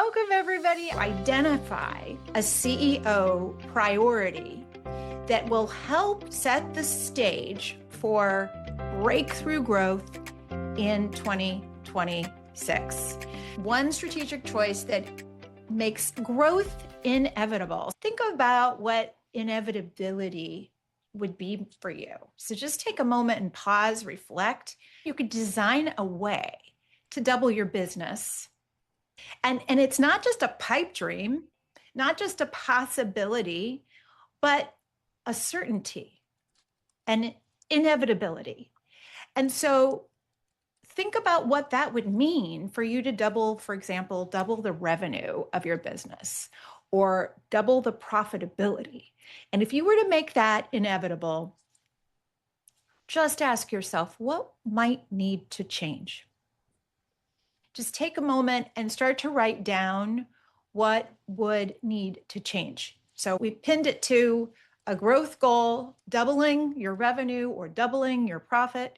Welcome, everybody. Identify a CEO priority that will help set the stage for breakthrough growth in 2026. One strategic choice that makes growth inevitable. Think about what inevitability would be for you. So just take a moment and pause, reflect. You could design a way to double your business. And it's not just a pipe dream, not just a possibility, but a certainty and inevitability. And so think about what that would mean for you to double, for example, double the revenue of your business or double the profitability. And if you were to make that inevitable, just ask yourself, what might need to change? Just take a moment and start to write down what would need to change. So we pinned it to a growth goal, doubling your revenue or doubling your profit,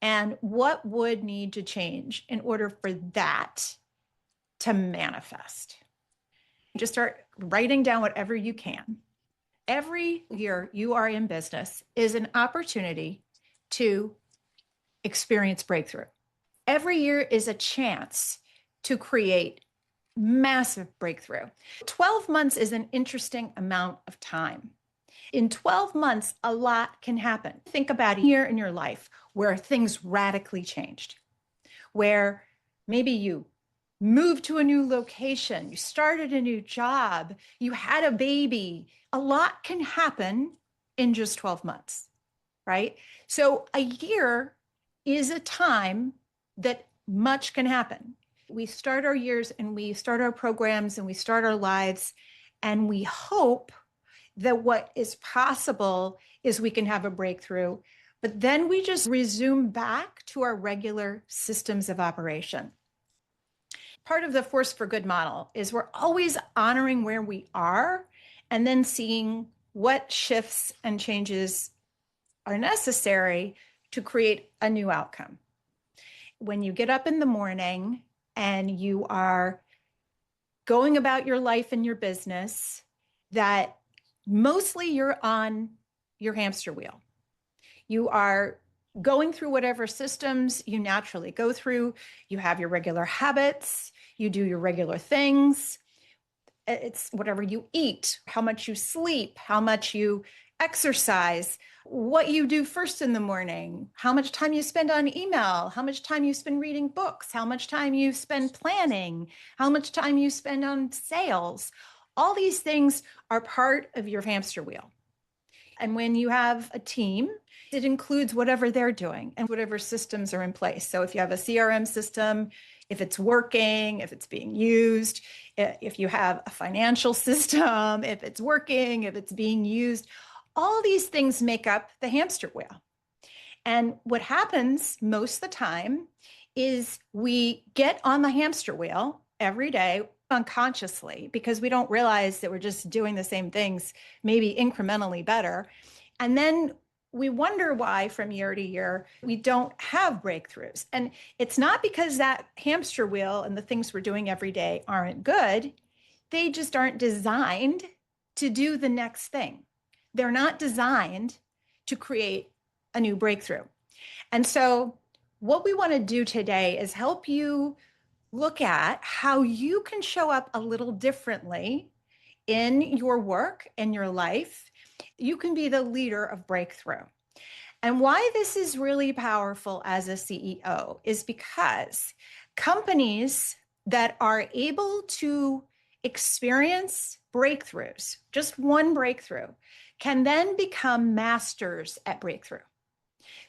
and what would need to change in order for that to manifest. Just start writing down whatever you can. Every year you are in business is an opportunity to experience breakthrough. Every year is a chance to create massive breakthrough. 12 months is an interesting amount of time. In 12 months, a lot can happen. Think about a year in your life where things radically changed, where maybe you moved to a new location, you started a new job, you had a baby. A lot can happen in just 12 months, right? So a year is a time that much can happen. We start our years and we start our programs and we start our lives, and we hope that what is possible is we can have a breakthrough, but then we just resume back to our regular systems of operation. Part of the Force for Good model is we're always honoring where we are and then seeing what shifts and changes are necessary to create a new outcome. When you get up in the morning and you are going about your life and your business, that mostly you're on your hamster wheel. You are going through whatever systems you naturally go through. You have your regular habits. You do your regular things. It's whatever you eat, how much you sleep, how much you exercise, what you do first in the morning, how much time you spend on email, how much time you spend reading books, how much time you spend planning, how much time you spend on sales. All these things are part of your hamster wheel. And when you have a team, it includes whatever they're doing and whatever systems are in place. So if you have a CRM system, if it's working, if it's being used, if you have a financial system, if it's working, if it's being used, all these things make up the hamster wheel. And what happens most of the time is we get on the hamster wheel every day unconsciously because we don't realize that we're just doing the same things, maybe incrementally better. And then we wonder why from year to year we don't have breakthroughs. And it's not because that hamster wheel and the things we're doing every day aren't good. They just aren't designed to do the next thing. They're not designed to create a new breakthrough. And so what we want to do today is help you look at how you can show up a little differently in your work and your life. You can be the leader of breakthrough. And why this is really powerful as a CEO is because companies that are able to experience breakthroughs, just one breakthrough, can then become masters at breakthrough.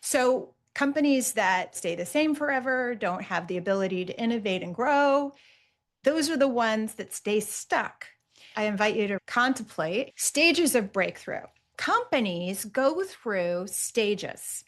So companies that stay the same forever, don't have the ability to innovate and grow, those are the ones that stay stuck. I invite you to contemplate stages of breakthrough. Companies go through stages.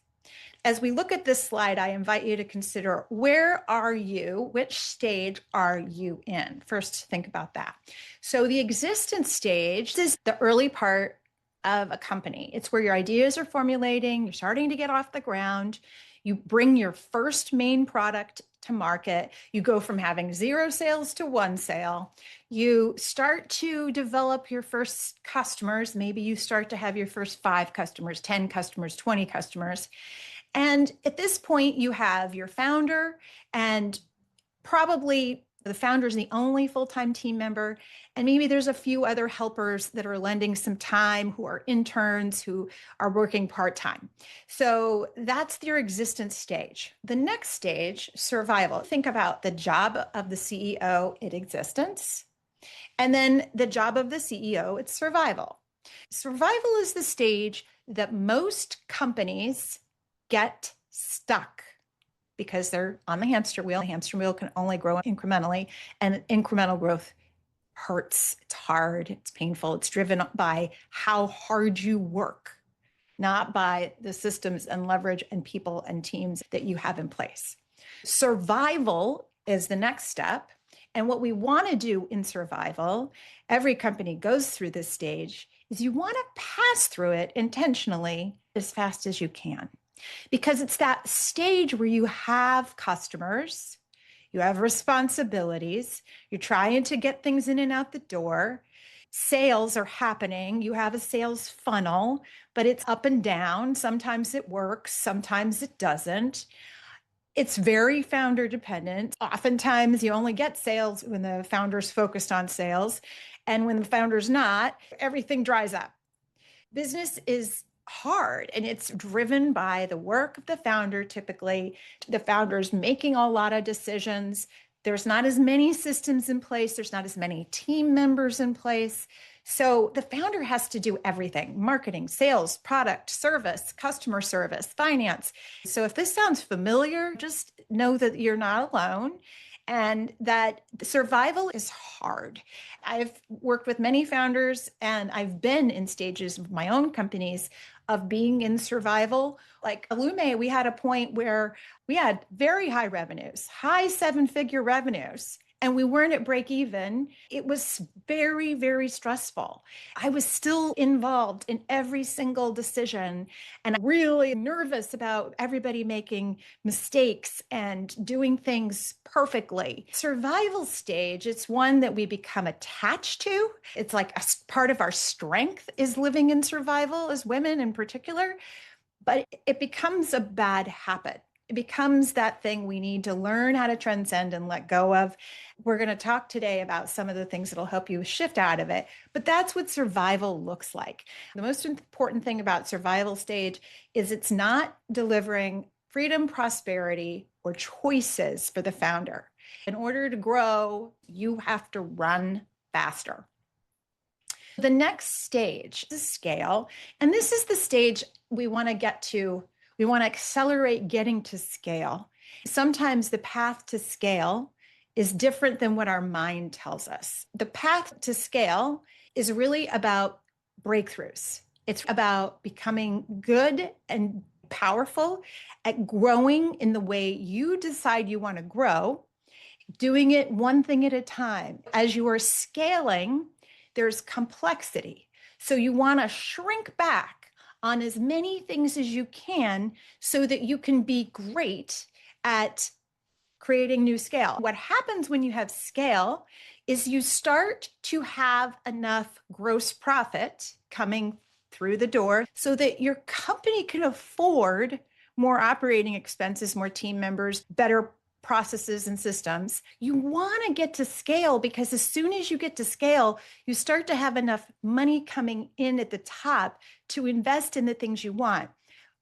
As we look at this slide, I invite you to consider, where are you? Which stage are you in? First, think about that. So the existence stage is the early part of a company. It's where your ideas are formulating, you're starting to get off the ground, you bring your first main product to market. You go from having 0 sales to 1 sale. You start to develop your first customers. Maybe you start to have your first 5 customers, 10 customers, 20 customers. And at this point, you have your founder, and probably the founder is the only full-time team member. And maybe there's a few other helpers that are lending some time, who are interns, who are working part-time. So that's your existence stage. The next stage, survival. Think about the job of the CEO in existence, and then the job of the CEO, it's survival. Survival is the stage that most companies get stuck because they're on the hamster wheel. The hamster wheel can only grow incrementally, and incremental growth hurts. It's hard, it's painful. It's driven by how hard you work, not by the systems and leverage and people and teams that you have in place. Survival is the next step. And what we want to do in survival, every company goes through this stage, is you want to pass through it intentionally as fast as you can. Because it's that stage where you have customers, you have responsibilities, you're trying to get things in and out the door. Sales are happening. You have a sales funnel, but it's up and down. Sometimes it works, sometimes it doesn't. It's very founder dependent. Oftentimes you only get sales when the founder's focused on sales. And when the founder's not, everything dries up. Business is hard, and it's driven by the work of the founder. Typically, the founder's making a lot of decisions. There's not as many systems in place. There's not as many team members in place. So the founder has to do everything: marketing, sales, product, service, customer service, finance. So if this sounds familiar, just know that you're not alone, and that survival is hard. I've worked with many founders, and I've been in stages of my own companies of being in survival. Like Illume, we had a point where we had very high revenues, high 7-figure revenues, and we weren't at break even. It was very, very stressful. I was still involved in every single decision, and I'm really nervous about everybody making mistakes and doing things perfectly. Survival stage, it's one that we become attached to. It's like a part of our strength is living in survival as women in particular, but it becomes a bad habit. It becomes that thing we need to learn how to transcend and let go of. We're going to talk today about some of the things that'll help you shift out of it, but that's what survival looks like. The most important thing about survival stage is it's not delivering freedom, prosperity, or choices for the founder. In order to grow, you have to run faster. The next stage is scale, and this is the stage we want to get to. We want to accelerate getting to scale. Sometimes the path to scale is different than what our mind tells us. The path to scale is really about breakthroughs. It's about becoming good and powerful at growing in the way you decide you want to grow, doing it one thing at a time. As you are scaling, there's complexity. So you want to shrink back on as many things as you can so that you can be great at creating new scale. What happens when you have scale is you start to have enough gross profit coming through the door so that your company can afford more operating expenses, more team members, better processes and systems. You want to get to scale because as soon as you get to scale, you start to have enough money coming in at the top to invest in the things you want.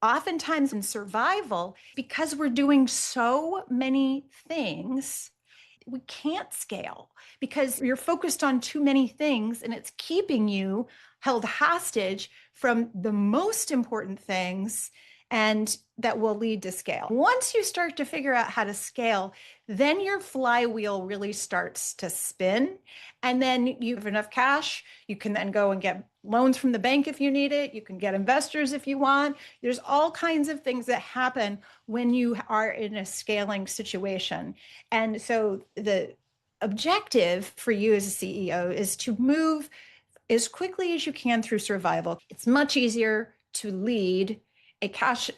Oftentimes in survival, because we're doing so many things, we can't scale because you're focused on too many things, and it's keeping you held hostage from the most important things, and that will lead to scale. Once you start to figure out how to scale, then your flywheel really starts to spin. And then you have enough cash. You can then go and get loans from the bank if you need it. You can get investors if you want. There's all kinds of things that happen when you are in a scaling situation. And so the objective for you as a CEO is to move as quickly as you can through survival. It's much easier to lead a cash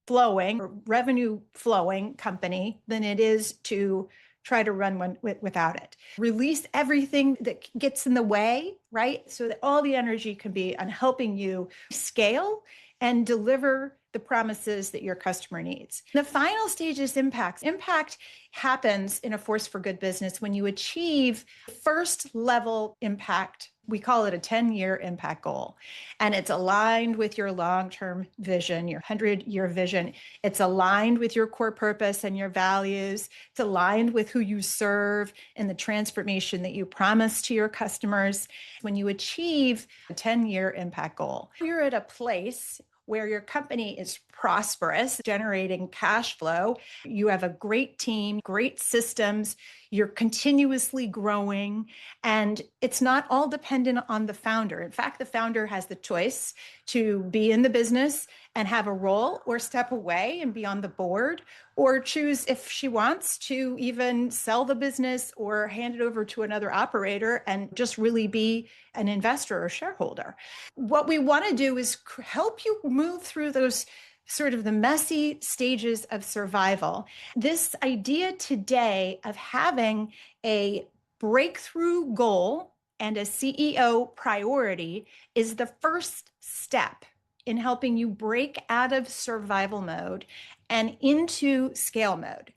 flowing or revenue flowing company than it is to try to run one without it. Release everything that gets in the way, right? So that all the energy can be on helping you scale and deliver the promises that your customer needs. The final stage is impact. Impact happens in a force for good business when you achieve first level impact. We call it a 10-year impact goal. And it's aligned with your long-term vision, your 100-year vision. It's aligned with your core purpose and your values. It's aligned with who you serve and the transformation that you promise to your customers. When you achieve a 10-year impact goal, you're at a place where your company is prosperous, generating cash flow. You have a great team, great systems, you're continuously growing, and it's not all dependent on the founder. In fact, the founder has the choice to be in the business and have a role or step away and be on the board, or choose, if she wants, to even sell the business or hand it over to another operator and just really be an investor or shareholder. What we want to do is help you move through those sort of the messy stages of survival. This idea today of having a breakthrough goal and a CEO priority is the first step in helping you break out of survival mode and into scale mode.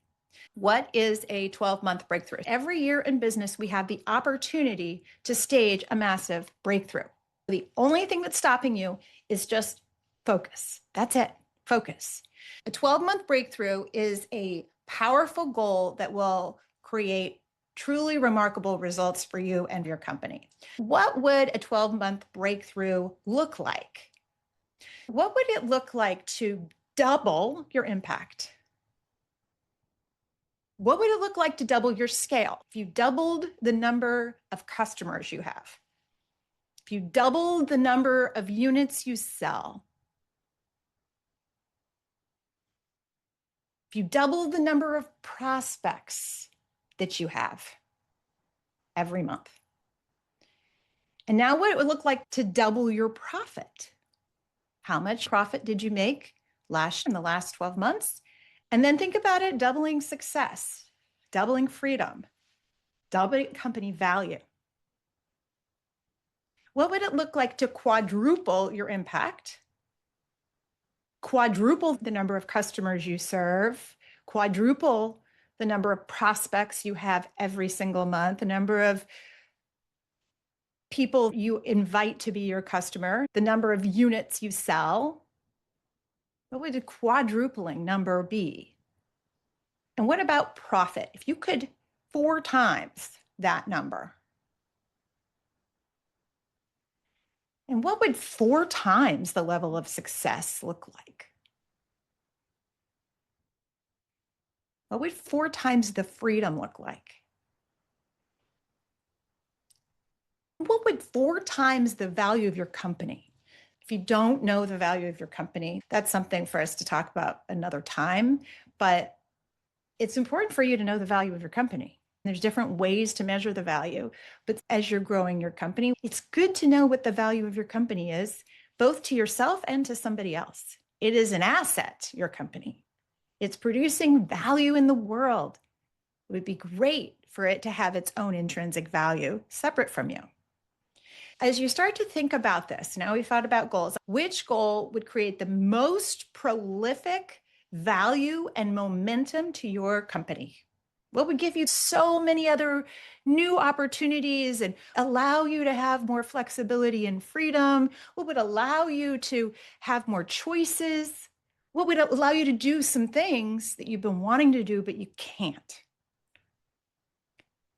What is a 12-month breakthrough? Every year in business, we have the opportunity to stage a massive breakthrough. The only thing that's stopping you is just focus. That's it. Focus. A 12-month breakthrough is a powerful goal that will create truly remarkable results for you and your company. What would a 12-month breakthrough look like? What would it look like to double your impact? What would it look like to double your scale? If you doubled the number of customers you have, if you doubled the number of units you sell, if you doubled the number of prospects that you have every month. And now what it would look like to double your profit. How much profit did you make in the last 12 months? And then think about it, doubling success, doubling freedom, doubling company value. What would it look like to quadruple your impact? Quadruple the number of customers you serve, quadruple the number of prospects you have every single month, the number of people you invite to be your customer, the number of units you sell. What would a quadrupling number be? And what about profit? If you could 4 times that number. And what would 4 times the level of success look like? What would 4 times the freedom look like? What would 4 times the value of your company? If you don't know the value of your company, that's something for us to talk about another time, but it's important for you to know the value of your company. There's different ways to measure the value, but as you're growing your company, it's good to know what the value of your company is, both to yourself and to somebody else. It is an asset, your company. It's producing value in the world. It would be great for it to have its own intrinsic value separate from you. As you start to think about this, now we've thought about goals, which goal would create the most prolific value and momentum to your company? What would give you so many other new opportunities and allow you to have more flexibility and freedom? What would allow you to have more choices? What would allow you to do some things that you've been wanting to do, but you can't?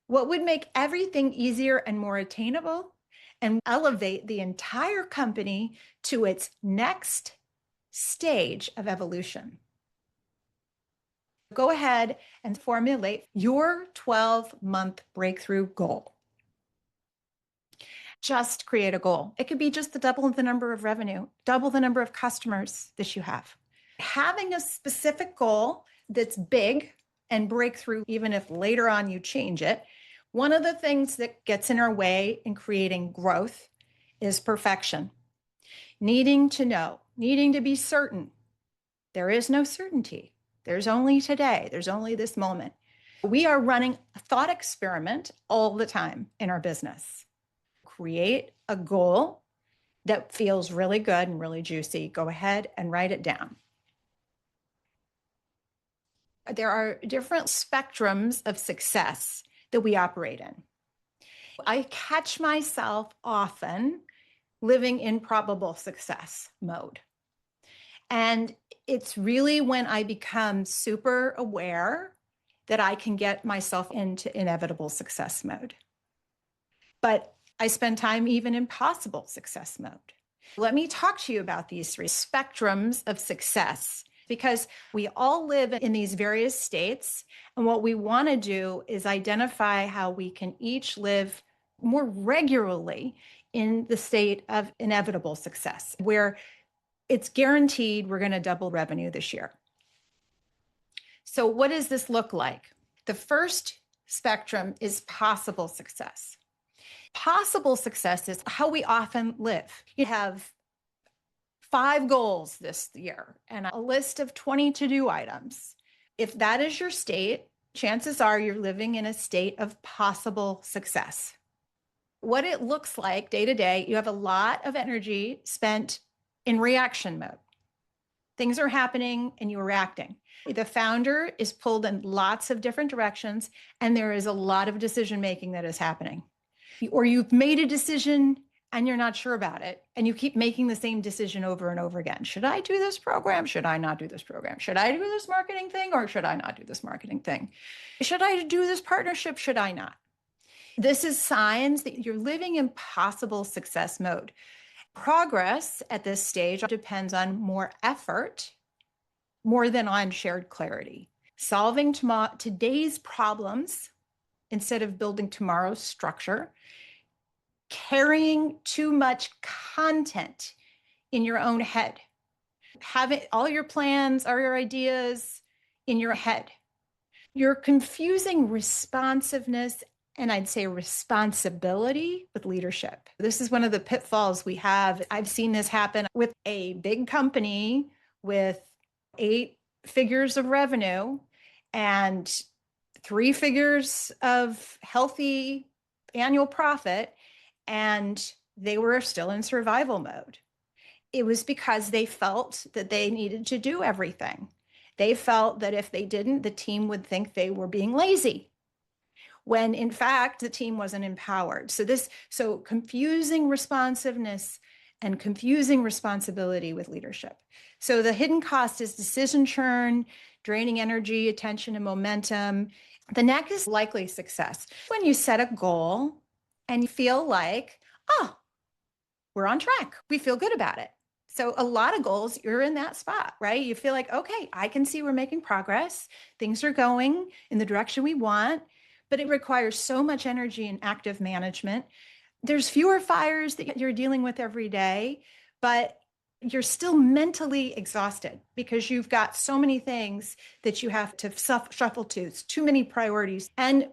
What would make everything easier and more attainable and elevate the entire company to its next stage of evolution? Go ahead and formulate your 12-month breakthrough goal. Just create a goal. It could be just to double the number of revenue, double the number of customers that you have. Having a specific goal that's big and breakthrough, even if later on you change it, one of the things that gets in our way in creating growth is perfection. Needing to know, needing to be certain There is no certainty. There's only today. There's only this moment. We are running a thought experiment all the time in our business. Create a goal that feels really good and really juicy. Go ahead and write it down. There are different spectrums of success that we operate in. I catch myself often living in probable success mode. And it's really when I become super aware that I can get myself into inevitable success mode. But I spend time even in possible success mode. Let me talk to you about these three spectrums of success, because we all live in these various states. And what we want to do is identify how we can each live more regularly in the state of inevitable success, where it's guaranteed we're going to double revenue this year. So what does this look like? The first spectrum is possible success. Possible success is how we often live. You have 5 goals this year and a list of 20 to-do items. If that is your state, chances are you're living in a state of possible success. What it looks like day to day, you have a lot of energy spent in reaction mode. Things are happening and you're reacting. The founder is pulled in lots of different directions, and there is a lot of decision making that is happening. Or you've made a decision and you're not sure about it, and you keep making the same decision over and over again. Should I do this program? Should I not do this program? Should I do this marketing thing, or should I not do this marketing thing? Should I do this partnership? Should I not? This is signs that you're living in possible success mode. Progress at this stage depends on more effort, more than on shared clarity. Solving today's problems instead of building tomorrow's structure. Carrying too much content in your own head. Having all your plans or your ideas in your head. You're confusing responsiveness and I'd say responsibility with leadership. This is one of the pitfalls we have. I've seen this happen with a big company with 8 figures of revenue and 3 figures of healthy annual profit, and they were still in survival mode. It was because they felt that they needed to do everything. They felt that if they didn't, the team would think they were being lazy, when in fact, the team wasn't empowered. So confusing responsiveness and confusing responsibility with leadership. So the hidden cost is decision churn, draining energy, attention, and momentum. The next is likely success. When you set a goal and you feel like, oh, we're on track. We feel good about it. So a lot of goals, you're in that spot, right? You feel like, okay, I can see we're making progress. Things are going in the direction we want, but it requires so much energy and active management. There's fewer fires that you're dealing with every day, but you're still mentally exhausted because you've got so many things that you have to shuffle to. It's too many priorities and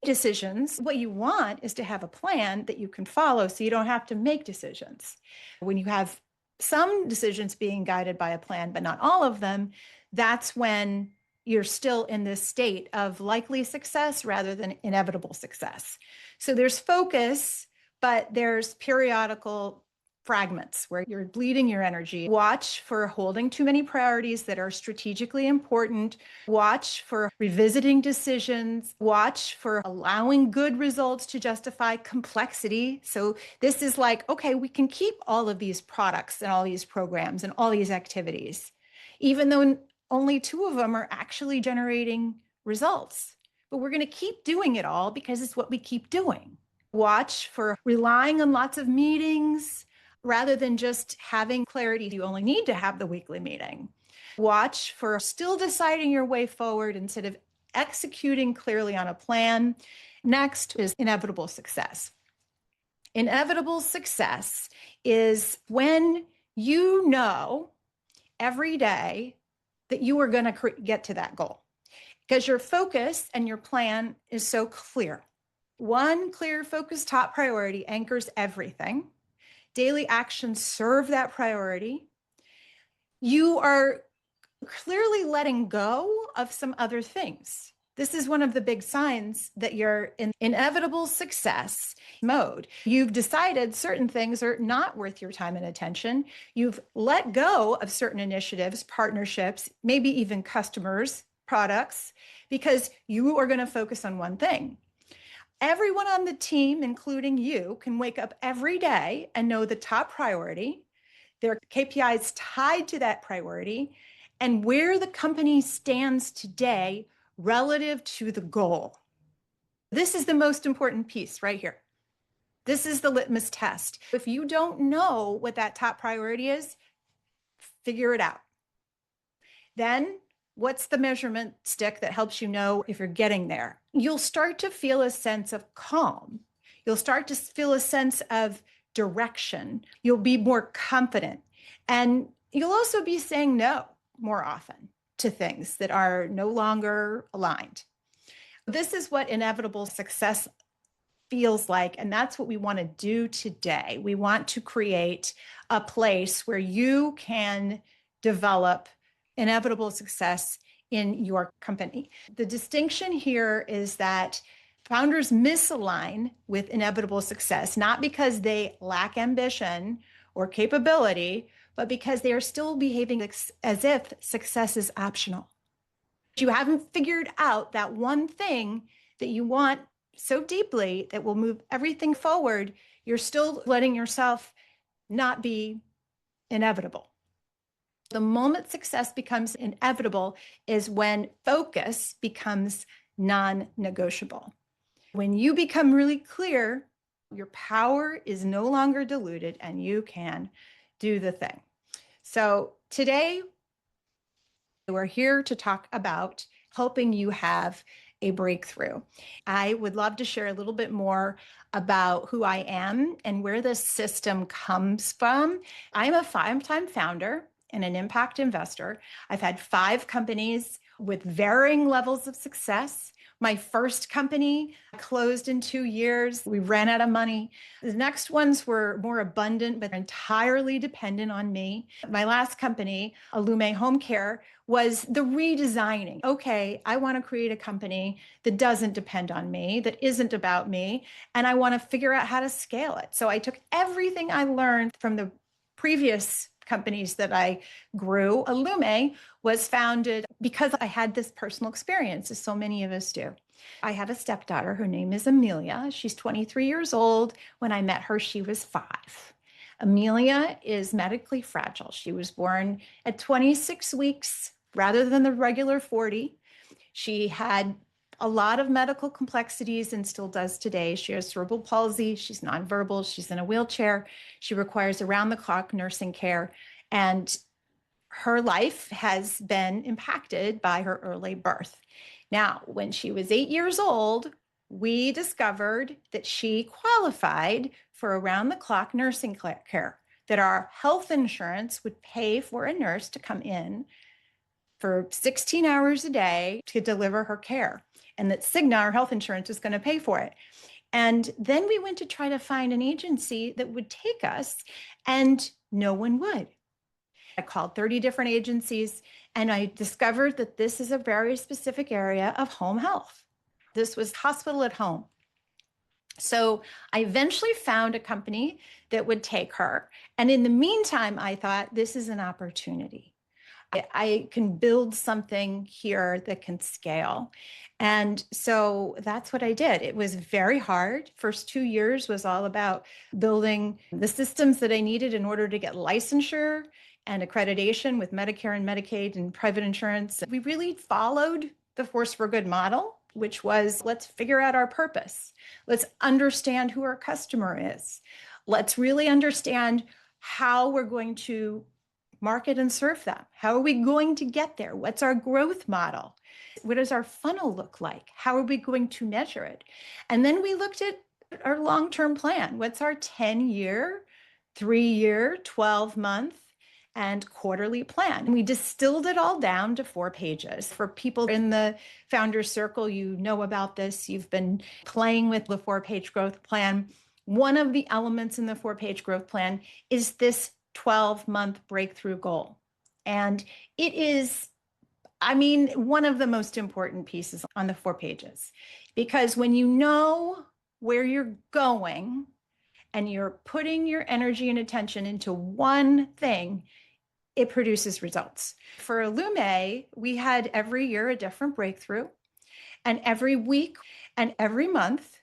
decisions. What you want is to have a plan that you can follow so you don't have to make decisions. When you have some decisions being guided by a plan, but not all of them, that's when you're still in this state of likely success rather than inevitable success. So there's focus, but there's periodical fragments where you're bleeding your energy. Watch for holding too many priorities that are strategically important. Watch for revisiting decisions. Watch for allowing good results to justify complexity. So this is like, okay, we can keep all of these products and all these programs and all these activities, even though only 2 of them are actually generating results. But we're going to keep doing it all because it's what we keep doing. Watch for relying on lots of meetings rather than just having clarity. You only need to have the weekly meeting. Watch for still deciding your way forward instead of executing clearly on a plan. Next is inevitable success. Inevitable success is when you know every day that you are going to get to that goal because your focus and your plan is so clear. One clear, focused top priority anchors everything. Daily actions serve that priority. You are Clearly letting go of some other things. This is one of the big signs that you're in inevitable success mode. You've decided certain things are not worth your time and attention. You've let go of certain initiatives, partnerships, maybe even customers, products, because you are going to focus on one thing. Everyone on the team, including you, can wake up every day and know the top priority, their KPIs tied to that priority, and where the company stands today relative to the goal. This is the most important piece right here. This is the litmus test. If you don't know what that top priority is, figure it out. Then, what's the measurement stick that helps you know if you're getting there? You'll start to feel a sense of calm. You'll start to feel a sense of direction. You'll be more confident. And you'll also be saying no more often to things that are no longer aligned. This is what inevitable success feels like. And that's what we want to do today. We want to create a place where you can develop inevitable success in your company. The distinction here is that founders misalign with inevitable success, not because they lack ambition or capability, but because they are still behaving as if success is optional. You haven't figured out that one thing that you want so deeply that will move everything forward. You're still letting yourself not be inevitable. The moment success becomes inevitable is when focus becomes non-negotiable. When you become really clear, your power is no longer diluted and you can do the thing. So today, we're here to talk about helping you have a breakthrough. I would love to share a little bit more about who I am and where this system comes from. I'm a 5-time founder and an impact investor. I've had 5 companies with varying levels of success. My first company closed in 2 years. We ran out of money. The next ones were more abundant, but entirely dependent on me. My last company, Illume Home Care, was the redesigning. Okay, I want to create a company that doesn't depend on me, that isn't about me, and I want to figure out how to scale it. So I took everything I learned from the previous companies that I grew. Illume was founded because I had this personal experience, as so many of us do. I have a stepdaughter. Her name is Amelia. She's 23 years old. When I met her, she was 5. Amelia is medically fragile. She was born at 26 weeks rather than the regular 40. She had a lot of medical complexities and still does today. She has cerebral palsy. She's nonverbal. She's in a wheelchair. She requires around-the-clock nursing care. And her life has been impacted by her early birth. Now, when she was 8 years old, we discovered that she qualified for around-the-clock nursing care, that our health insurance would pay for a nurse to come in for 16 hours a day to deliver her care, and that Cigna, our health insurance, is going to pay for it. And then we went to try to find an agency that would take us, and no one would. I called 30 different agencies, and I discovered that this is a very specific area of home health. This was hospital at home. So I eventually found a company that would take her. And in the meantime, I thought, this is an opportunity. I can build something here that can scale. And so that's what I did. It was very hard. First 2 years was all about building the systems that I needed in order to get licensure and accreditation with Medicare and Medicaid and private insurance. We really followed the Force for Good model, which was, let's figure out our purpose. Let's understand who our customer is. Let's really understand how we're going to market and serve them. How are we going to get there? What's our growth model? What does our funnel look like? How are we going to measure it? And then we looked at our long-term plan. What's our 10-year, 3-year, 12-month, and quarterly plan? And we distilled it all down to 4 pages. For people in the Founders Circle, you know about this. You've been playing with the 4-page growth plan. One of the elements in the 4-page growth plan is this 12-month breakthrough goal. And it is, one of the most important pieces on the 4 pages, because when you know where you're going and you're putting your energy and attention into one thing, it produces results. For Lume, we had every year a different breakthrough, and every week and every month,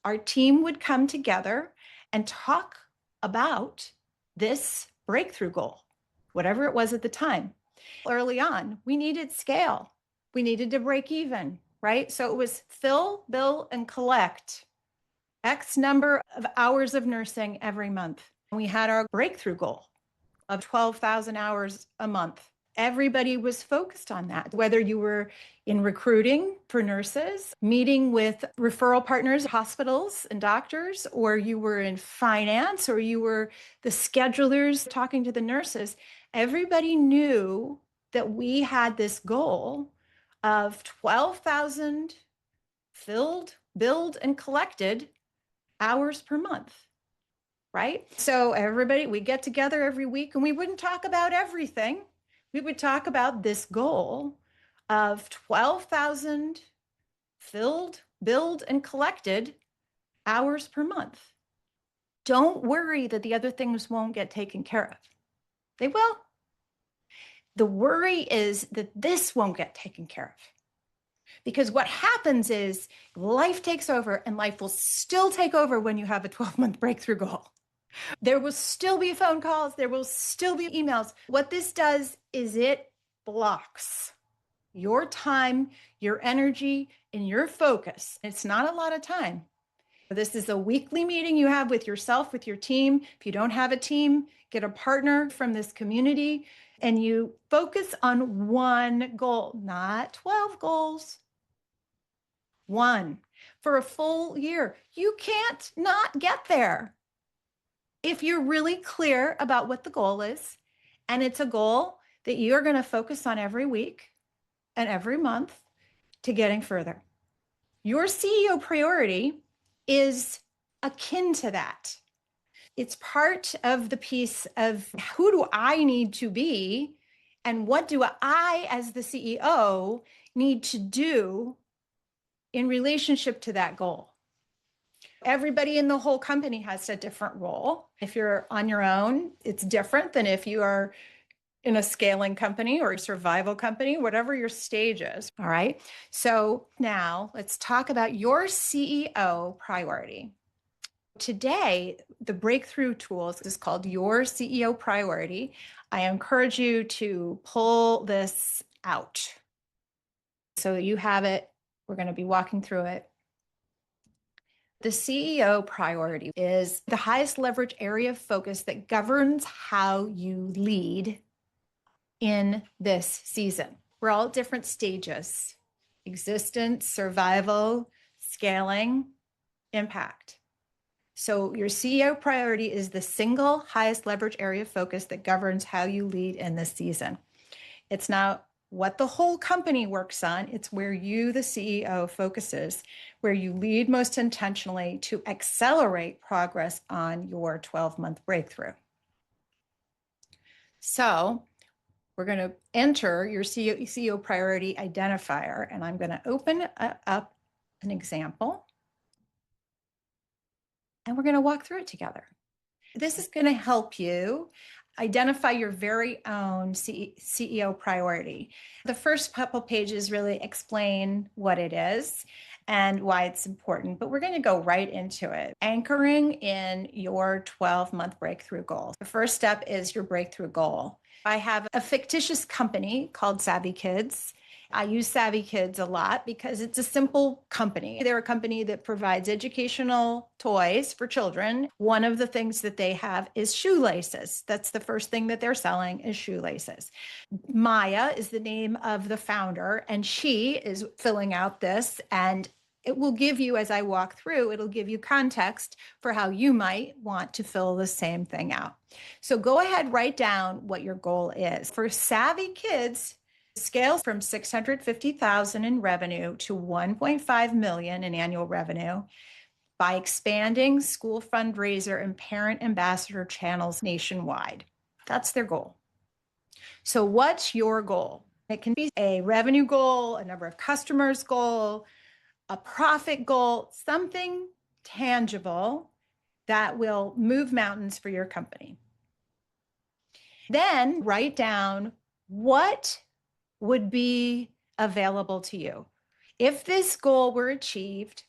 our team would come together and talk about this breakthrough goal, whatever it was at the time. Early on, we needed scale. We needed to break even, right? So it was fill, bill, and collect X number of hours of nursing every month. We had our breakthrough goal of 12,000 hours a month. Everybody was focused on that, whether you were in recruiting for nurses, meeting with referral partners, hospitals and doctors, or you were in finance, or you were the schedulers talking to the nurses. Everybody knew that we had this goal of 12,000 filled, billed, and collected hours per month. Right? So everybody, we get together every week and we wouldn't talk about everything. We would talk about this goal of 12,000 filled, billed, and collected hours per month. Don't worry that the other things won't get taken care of. They will. The worry is that this won't get taken care of. Because what happens is life takes over, and life will still take over when you have a 12-month breakthrough goal. There will still be phone calls. There will still be emails. What this does is it blocks your time, your energy, and your focus. It's not a lot of time. This is a weekly meeting you have with yourself, with your team. If you don't have a team, get a partner from this community, and you focus on one goal, not 12 goals. One for a full year. You can't not get there. If you're really clear about what the goal is, and it's a goal that you're going to focus on every week and every month to getting further. Your CEO priority is akin to that. It's part of the piece of who do I need to be and what do I, as the CEO, need to do in relationship to that goal. Everybody in the whole company has a different role. If you're on your own, it's different than if you are in a scaling company or a survival company, whatever your stage is. All right. So now let's talk about your CEO priority. Today, the breakthrough tools is called Your CEO Priority. I encourage you to pull this out so you have it. We're going to be walking through it. The CEO priority is the highest leverage area of focus that governs how you lead in this season. We're all at different stages: existence, survival, scaling, impact. So your CEO priority is the single highest leverage area of focus that governs how you lead in this season. It's not what the whole company works on. It's where you, the CEO, focuses, where you lead most intentionally to accelerate progress on your 12-month breakthrough. So we're going to enter your CEO priority identifier, and I'm going to open up an example, and we're going to walk through it together. This is going to help you identify your very own CEO priority. The first couple pages really explain what it is and why it's important, but we're going to go right into it. Anchoring in your 12-month breakthrough goal. The first step is your breakthrough goal. I have a fictitious company called Savvy Kids. I use Savvy Kids a lot because it's a simple company. They're a company that provides educational toys for children. One of the things that they have is shoelaces. That's the first thing that they're selling is shoelaces. Maya is the name of the founder, and she is filling out this, and it will give you, as I walk through, it'll give you context for how you might want to fill the same thing out. So go ahead, write down what your goal is. For Savvy Kids, scale from 650,000 in revenue to 1.5 million in annual revenue by expanding school fundraiser and parent ambassador channels nationwide. That's their goal. So what's your goal? It can be a revenue goal, a number of customers goal, a profit goal, something tangible that will move mountains for your company. Then write down what would be available to you. If this goal were achieved,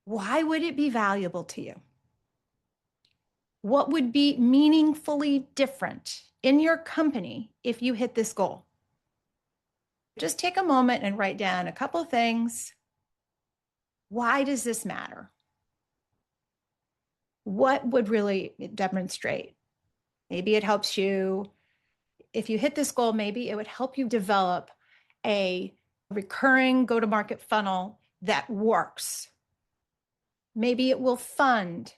why would it be valuable to you? What would be meaningfully different in your company if you hit this goal? Just take a moment and write down a couple of things. Why does this matter? What would really demonstrate? Maybe it helps you, if you hit this goal, maybe it would help you develop a recurring go-to-market funnel that works. Maybe it will fund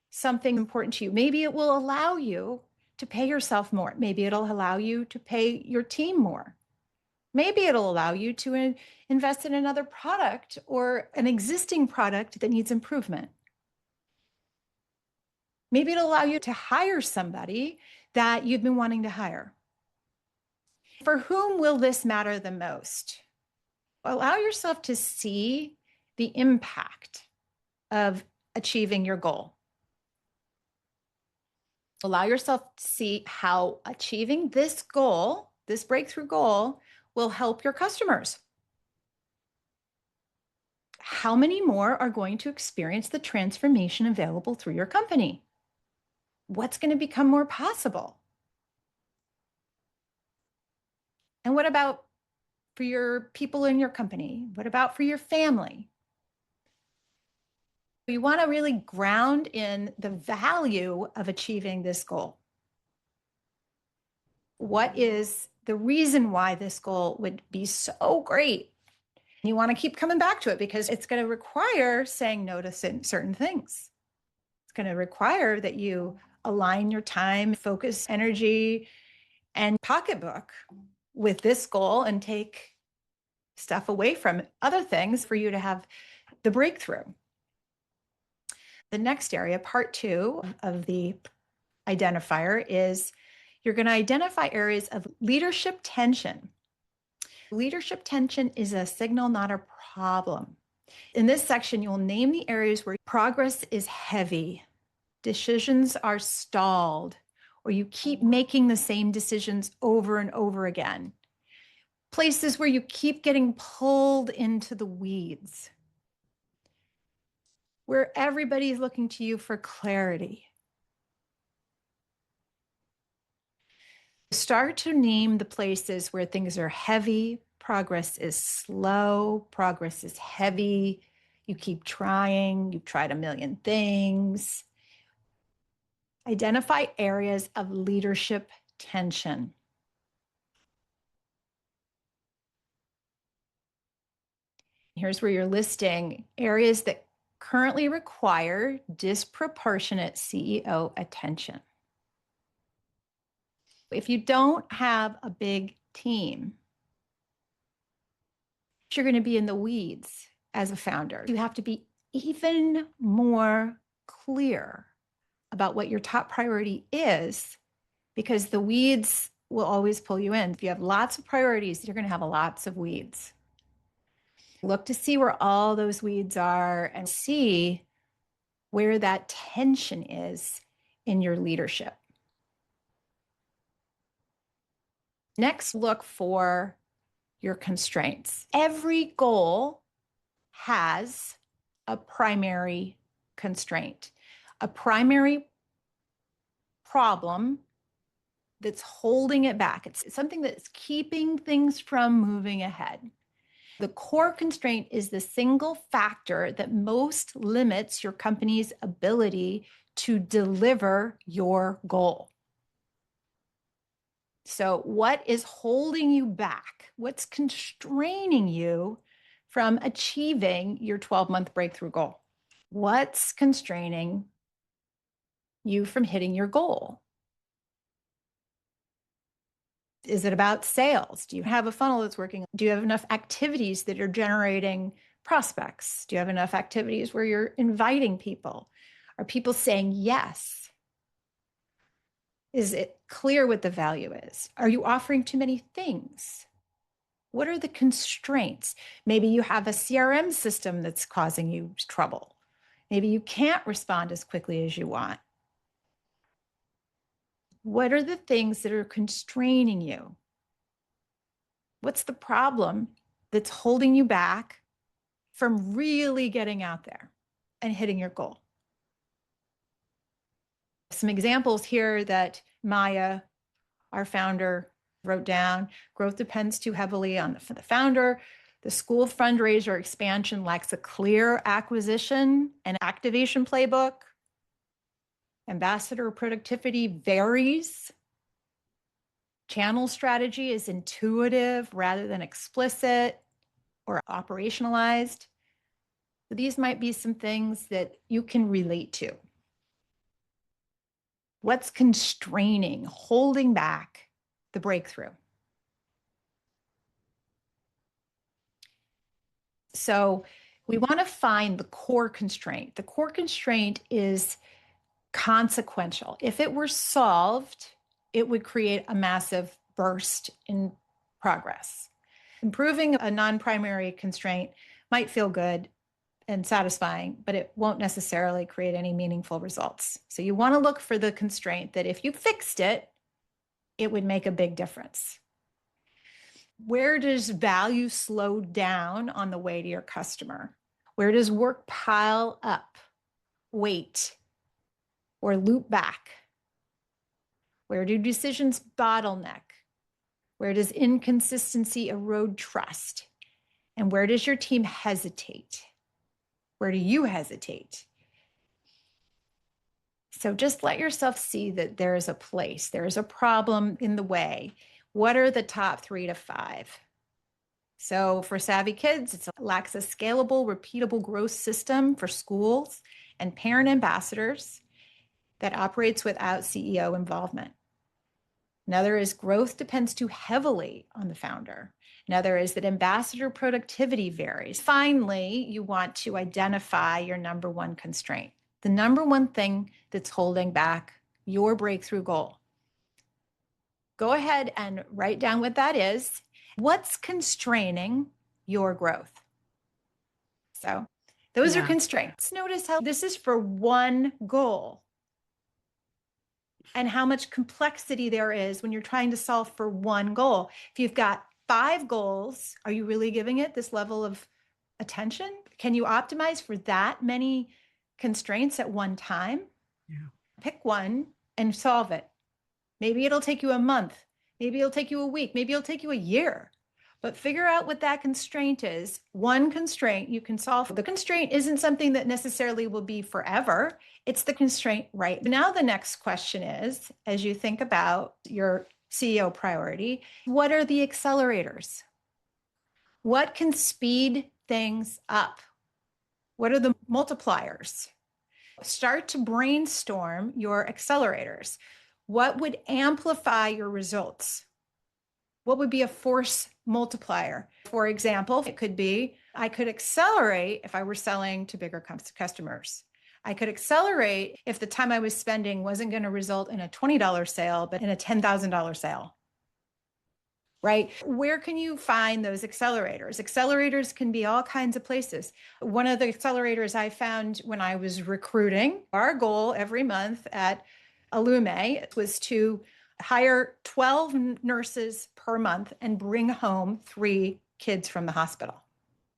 something important to you. Maybe it will allow you to pay yourself more. Maybe it'll allow you to pay your team more. Maybe it'll allow you to invest in another product or an existing product that needs improvement. Maybe it'll allow you to hire somebody that you've been wanting to hire. For whom will this matter the most? Allow yourself to see the impact of achieving your goal. Allow yourself to see how achieving this goal, this breakthrough goal, will help your customers. How many more are going to experience the transformation available through your company? What's going to become more possible? And what about for your people in your company? What about for your family? You want to really ground in the value of achieving this goal. What is the reason why this goal would be so great? You want to keep coming back to it because it's going to require saying no to certain things. It's going to require that you align your time, focus, energy, and pocketbook with this goal and take stuff away from other things for you to have the breakthrough. The next area, part 2 of the identifier, is you're going to identify areas of leadership tension. Leadership tension is a signal, not a problem. In this section, you'll name the areas where progress is heavy, decisions are stalled, or you keep making the same decisions over and over again. Places where you keep getting pulled into the weeds, where everybody's looking to you for clarity. Start to name the places where things are heavy, progress is slow, progress is heavy, you keep trying, you've tried a million things. Identify areas of leadership tension. Here's where you're listing areas that currently require disproportionate CEO attention. If you don't have a big team, you're going to be in the weeds as a founder. You have to be even more clear about what your top priority is, because the weeds will always pull you in. If you have lots of priorities, you're going to have lots of weeds. Look to see where all those weeds are and see where that tension is in your leadership. Next, look for your constraints. Every goal has a primary constraint, a primary problem that's holding it back. It's something that's keeping things from moving ahead. The core constraint is the single factor that most limits your company's ability to deliver your goal. So what is holding you back? What's constraining you from achieving your 12-month breakthrough goal? What's constraining you from hitting your goal? Is it about sales? Do you have a funnel that's working? Do you have enough activities that are generating prospects? Do you have enough activities where you're inviting people? Are people saying yes? Is it clear what the value is? Are you offering too many things? What are the constraints? Maybe you have a CRM system that's causing you trouble. Maybe you can't respond as quickly as you want. What are the things that are constraining you? What's the problem that's holding you back from really getting out there and hitting your goal? Some examples here that Maya, our founder, wrote down. Growth depends too heavily on the founder. The school fundraiser expansion lacks a clear acquisition and activation playbook. Ambassador productivity varies. Channel strategy is intuitive rather than explicit or operationalized. These might be some things that you can relate to. What's constraining, holding back the breakthrough? So we want to find the core constraint. The core constraint is consequential. If it were solved, it would create a massive burst in progress. Improving a non-primary constraint might feel good and satisfying, but it won't necessarily create any meaningful results. So you want to look for the constraint that if you fixed it, it would make a big difference. Where does value slow down on the way to your customer? Where does work pile up, wait, or loop back? Where do decisions bottleneck? Where does inconsistency erode trust? And where does your team hesitate? Where do you hesitate? So just let yourself see that there is a place, there is a problem in the way. What are the top 3 to 5? So for savvy kids, it lacks a scalable, repeatable growth system for schools and parent ambassadors that operates without CEO involvement. Another is growth depends too heavily on the founder. Another is that ambassador productivity varies. Finally, you want to identify your number one constraint, the number one thing that's holding back your breakthrough goal. Go ahead and write down what that is. What's constraining your growth? So those are constraints. Notice how this is for one goal and how much complexity there is when you're trying to solve for one goal. If you've got 5 goals, are you really giving it this level of attention? Can you optimize for that many constraints at one time? Yeah. Pick one and solve it. Maybe it'll take you a month. Maybe it'll take you a week. Maybe it'll take you a year. But figure out what that constraint is. One constraint you can solve. The constraint isn't something that necessarily will be forever. It's the constraint right now. The next question is, as you think about your CEO priority, what are the accelerators? What can speed things up? What are the multipliers? Start to brainstorm your accelerators. What would amplify your results? What would be a force multiplier? For example, it could be, I could accelerate if I were selling to bigger customers. I could accelerate if the time I was spending wasn't going to result in a $20 sale, but in a $10,000 sale. Right? Where can you find those accelerators? Accelerators can be all kinds of places. One of the accelerators I found when I was recruiting, our goal every month at Illume was to hire 12 nurses per month and bring home 3 kids from the hospital.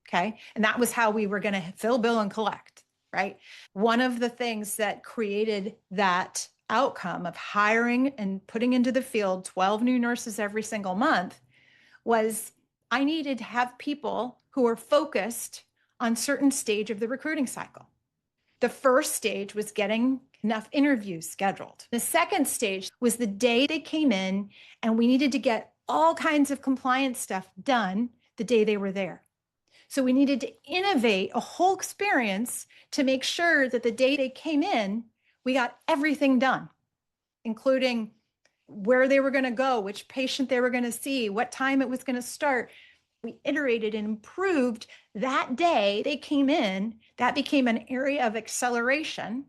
Okay. And that was how we were going to fill, bill, and collect. Right. One of the things that created that outcome of hiring and putting into the field 12 new nurses every single month was I needed to have people who are focused on certain stage of the recruiting cycle. The first stage was getting enough interviews scheduled. The second stage was the day they came in, and we needed to get all kinds of compliance stuff done the day they were there. So we needed to innovate a whole experience to make sure that the day they came in, we got everything done, including where they were going to go, which patient they were going to see, what time it was going to start. We iterated and improved that day they came in. That became an area of acceleration.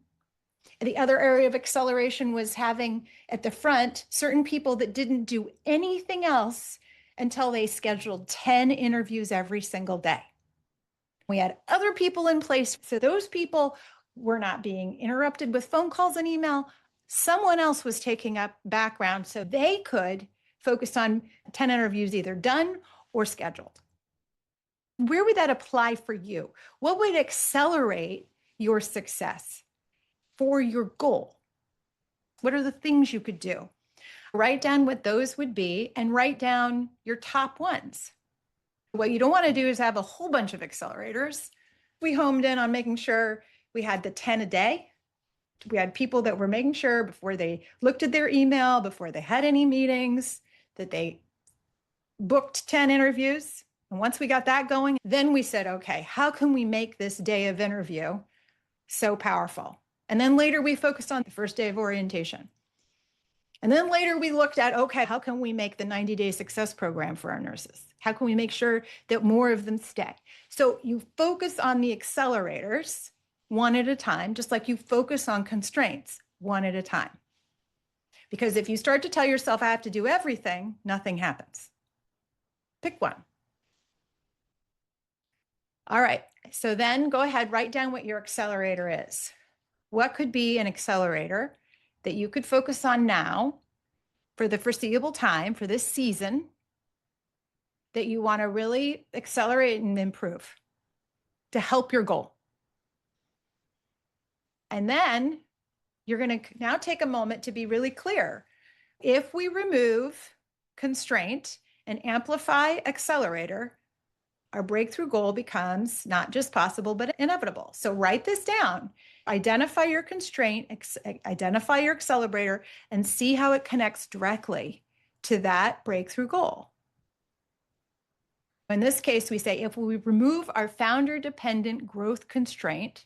The other area of acceleration was having at the front certain people that didn't do anything else until they scheduled 10 interviews every single day. We had other people in place, so those people were not being interrupted with phone calls and email. Someone else was taking up background so they could focus on 10 interviews either done or scheduled. Where would that apply for you? What would accelerate your success for your goal? What are the things you could do? Write down what those would be and write down your top ones. What you don't want to do is have a whole bunch of accelerators. We homed in on making sure we had the 10 a day. We had people that were making sure before they looked at their email, before they had any meetings, that they booked 10 interviews. And once we got that going, then we said, okay, how can we make this day of interview so powerful? And then later we focused on the first day of orientation. And then later we looked at, okay, how can we make the 90-day success program for our nurses? How can we make sure that more of them stay? So you focus on the accelerators one at a time, just like you focus on constraints one at a time. Because if you start to tell yourself, I have to do everything, nothing happens. Pick one. All right, so then go ahead, write down what your accelerator is. What could be an accelerator that you could focus on now for the foreseeable time, for this season, that you want to really accelerate and improve to help your goal? And then you're going to now take a moment to be really clear. If we remove constraint and amplify accelerator, our breakthrough goal becomes not just possible, but inevitable. So write this down. Identify your constraint, identify your accelerator, and see how it connects directly to that breakthrough goal. In this case, we say if we remove our founder-dependent growth constraint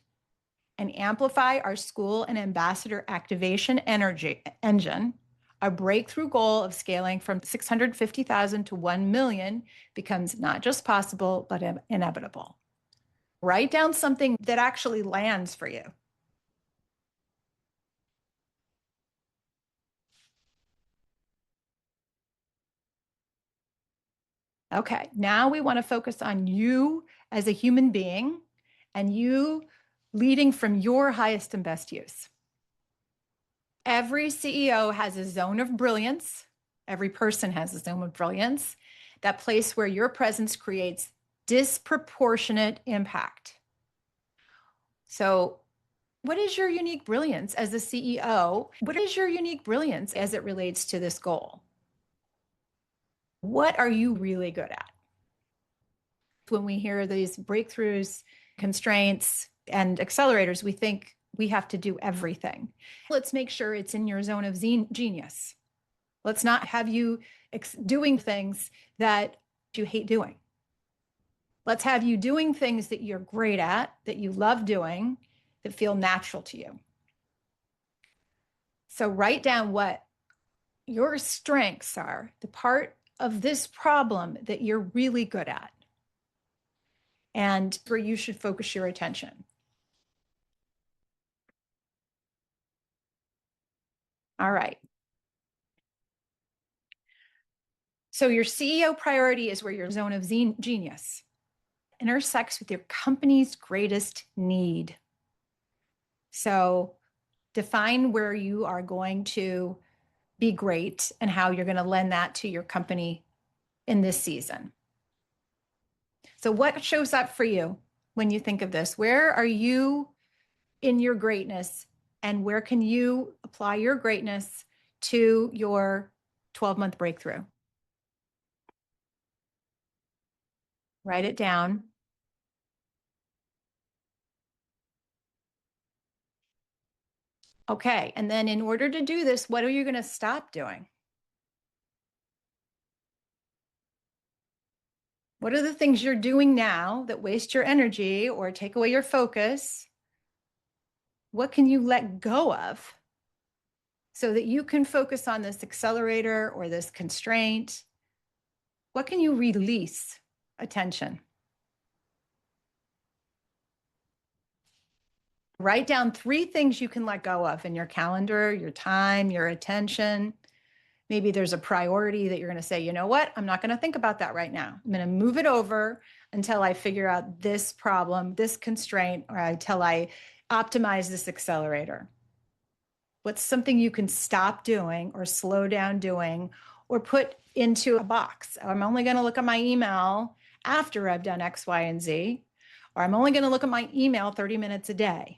and amplify our school and ambassador activation energy engine, our breakthrough goal of scaling from 650,000 to 1 million becomes not just possible, but inevitable. Write down something that actually lands for you. Okay, now we want to focus on you as a human being and you leading from your highest and best use. Every CEO has a zone of brilliance. Every person has a zone of brilliance, that place where your presence creates disproportionate impact. So, what is your unique brilliance as a CEO? What is your unique brilliance as it relates to this goal? What are you really good at? When we hear these breakthroughs, constraints, and accelerators, we think we have to do everything. Let's make sure it's in your zone of genius. Let's not have you doing things that you hate doing. Let's have you doing things that you're great at, that you love doing, that feel natural to you. So write down what your strengths are, the part of this problem that you're really good at, and where you should focus your attention. All right. So your CEO priority is where your zone of genius intersects with your company's greatest need. So define where you are going to be great and how you're going to lend that to your company in this season. So what shows up for you when you think of this? Where are you in your greatness, and where can you apply your greatness to your 12-month breakthrough? Write it down. Okay, and then in order to do this, what are you going to stop doing? What are the things you're doing now that waste your energy or take away your focus? What can you let go of so that you can focus on this accelerator or this constraint? What can you release attention? Write down 3 things you can let go of in your calendar, your time, your attention. Maybe there's a priority that you're going to say, you know what? I'm not going to think about that right now. I'm going to move it over until I figure out this problem, this constraint, or until I optimize this accelerator. What's something you can stop doing or slow down doing or put into a box? I'm only going to look at my email after I've done X, Y, and Z, or I'm only going to look at my email 30 minutes a day.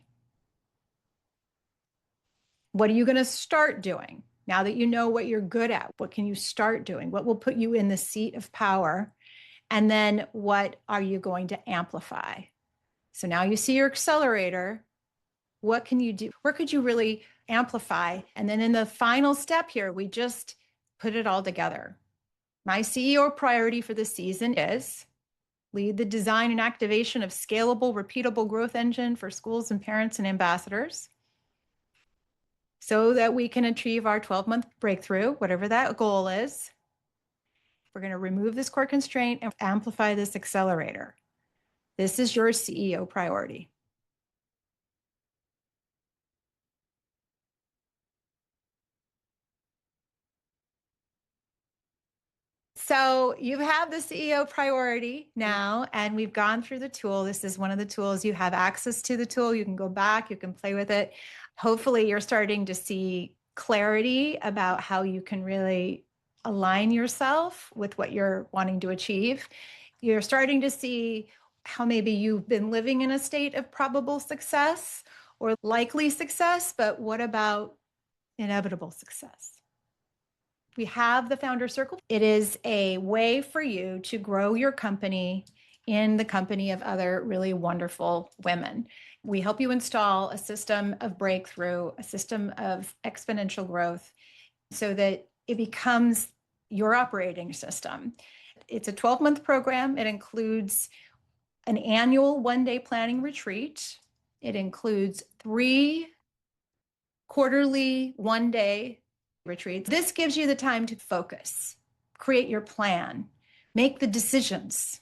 What are you going to start doing? Now that you know what you're good at, what can you start doing? What will put you in the seat of power? And then what are you going to amplify? So now you see your accelerator. What can you do? Where could you really amplify? And then in the final step here, we just put it all together. My CEO priority for the season is lead the design and activation of scalable, repeatable growth engine for schools and parents and ambassadors, so that we can achieve our 12-month breakthrough, whatever that goal is. We're going to remove this core constraint and amplify this accelerator. This is your CEO priority. So you have the CEO priority now, and we've gone through the tool. This is one of the tools. You have access to the tool. You can go back, you can play with it. Hopefully you're starting to see clarity about how you can really align yourself with what you're wanting to achieve. You're starting to see how maybe you've been living in a state of probable success or likely success, but what about inevitable success? We have the Founder Circle. It is a way for you to grow your company in the company of other really wonderful women. We help you install a system of breakthrough, a system of exponential growth, so that it becomes your operating system. It's a 12-month program. It includes an annual 1-day planning retreat. It includes 3 quarterly 1-day retreats. This gives you the time to focus, create your plan, make the decisions,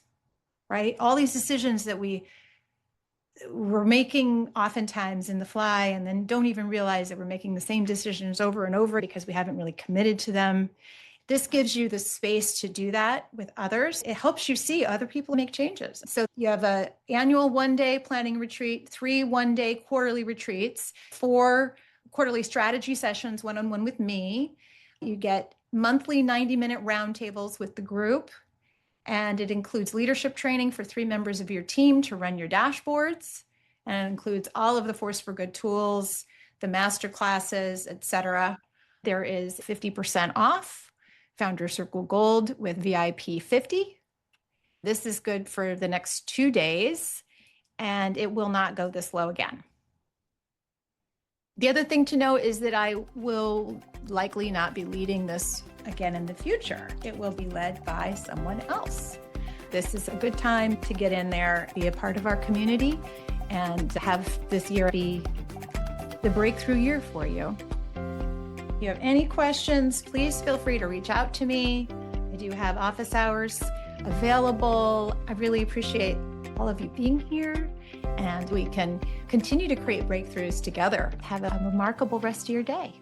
right? All these decisions that we're making oftentimes in the fly, and then don't even realize that we're making the same decisions over and over because we haven't really committed to them. This gives you the space to do that with others. It helps you see other people make changes. So you have an annual 1-day planning retreat, 3 1-day quarterly retreats, 4 quarterly strategy sessions one-on-one with me. You get monthly 90-minute roundtables with the group, and it includes leadership training for 3 members of your team to run your dashboards, and it includes all of the Force for Good tools, the master classes, etc. There is 50% off Founder Circle Gold with VIP 50. This is good for the next 2 days, and it will not go this low again. The other thing to know is that I will likely not be leading this again in the future. It will be led by someone else. This is a good time to get in there, be a part of our community, and have this year be the breakthrough year for you. If you have any questions, please feel free to reach out to me. I do have office hours available. I really appreciate all of you being here, and we can continue to create breakthroughs together. Have a remarkable rest of your day.